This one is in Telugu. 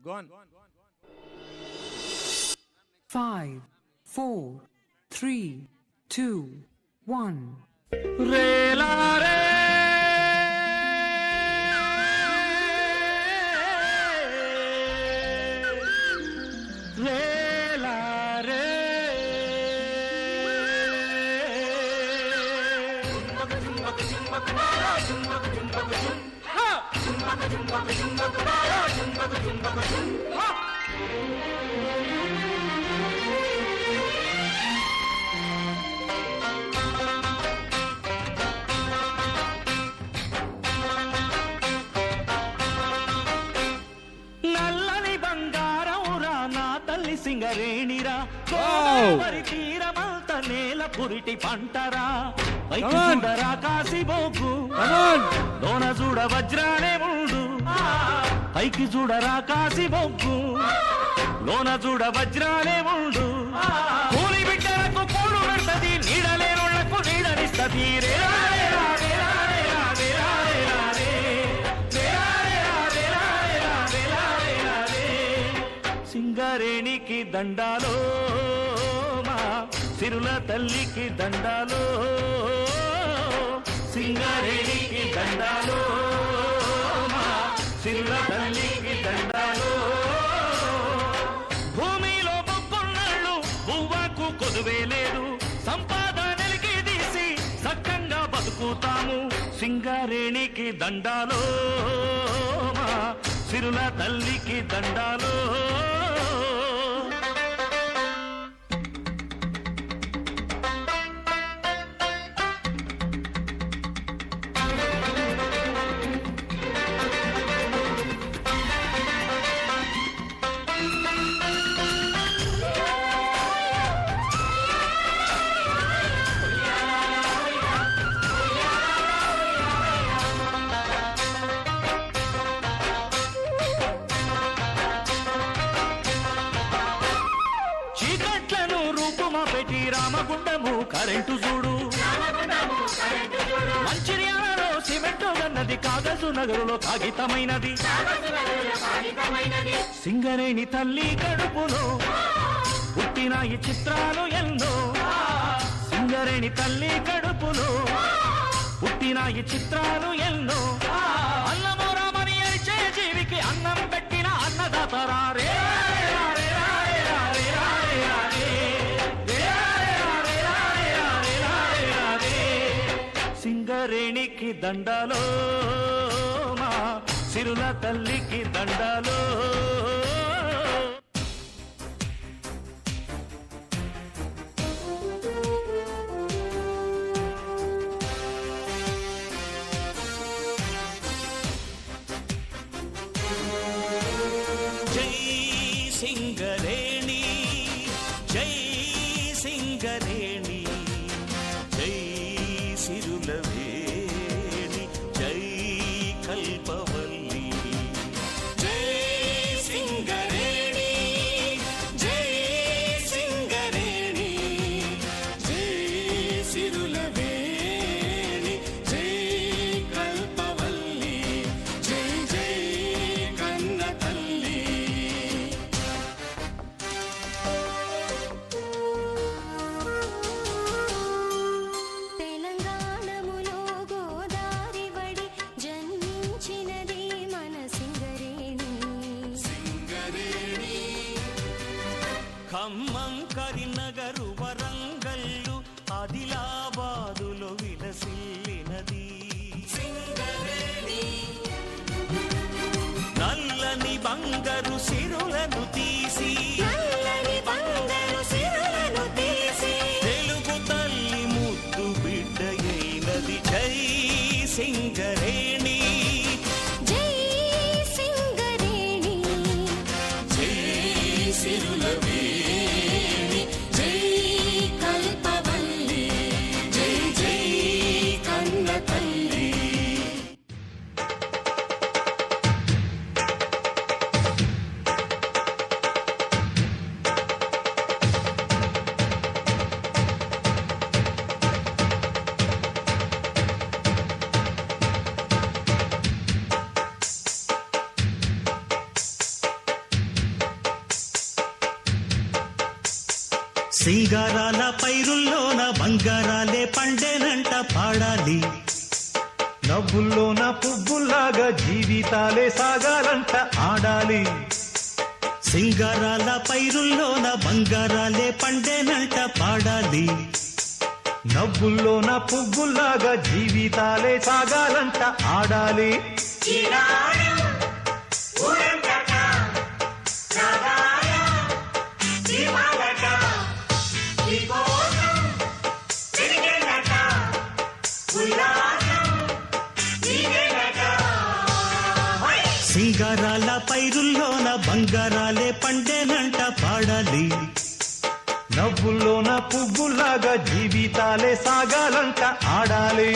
5, 4, 3, 2, 1. నల్లని బంగారమురా నా తల్లి సింగరేణిరా గోదావరి తీరమంత నేల పురిటి పంటరా పైకి చూడరా కాసిబోకు లోన చూడ వజ్రాలే ఉండు పైకి చూడరా కాసిబోకు లోన చూడ వజ్రాలే ఉండు కూలి బిడ్డలకు కూడు పెడతది నీడలేనుళ్లకు నీడనిస్తది సింగరేణికి దండాలో మా సిరుల తల్లికి దండాలో సింగరేణికి దండాలో మా సిరుల తల్లికి దండాలో భూమిలో మొక్కున్నాళ్ళు పువ్వకు కొదువే లేదు సంపాదనలకి తీసి సక్కంగా బతుకుతాము సింగరేణికి దండాలో మా సిరుల తల్లికి దండాలో పెట్టి రామగుండము కరెంటు చూడు మంచిర్యాలలో సిమెంటు గన్నది కాగజు నగరులో కాగితమైనది సింగరేణి తల్లి కడుపులో పుట్టిన ఈ చిత్రాలు ఎన్నో సింగరేణి తల్లి కడుపులో పుట్టిన ఈ చిత్రాలు ఎన్నో అన్నమో రామని అరిచే జీవికి అన్నం పెట్టిన అన్నదాతరారే సింగరేణికి దండాలో మా సిరుల తల్లికి దండాలో జై సింగరేణి జై సింగరేణి జై సిరులవేణి జై కల్పవల్లి జై సింగరేణి జై సింగరేణి జై సిరులవేణి జై కల్పవల్లి జై జై కన్న తల్లి ఖమ్మం కరీంనగరు వరంగల్లు ఆదిలాబాదులో విలసిల్లినది నల్లని బంగారు సిరులను తీసి తెలుగు తల్లి ముద్దు బిడ్డయైనది జై సింగరేణి జై సింగరేణి జై సిరులవేణి జై కల్పవల్లి జై జై కన్న తల్లి సింగారాల పైరుల్లోన బంగారాలే పండేనంట పాడాలి. నవ్వుల్లోన పువ్వుల్లాగా జీవితాలే సాగాలంట ఆడాలి. సింగారాల పైరుల్లోన బంగారాలే పండేనంట పాడాలి. నవ్వుల్లోన పువ్వుల్లాగా జీవితాలే సాగాలంట ఆడాలి. సింగారాల పైరుల్లోన బంగారాలే పండేనంట పాడాలి. నవ్వుల్లోన పువ్వుల్లాగా జీవితాలే సాగాలంట ఆడాలి.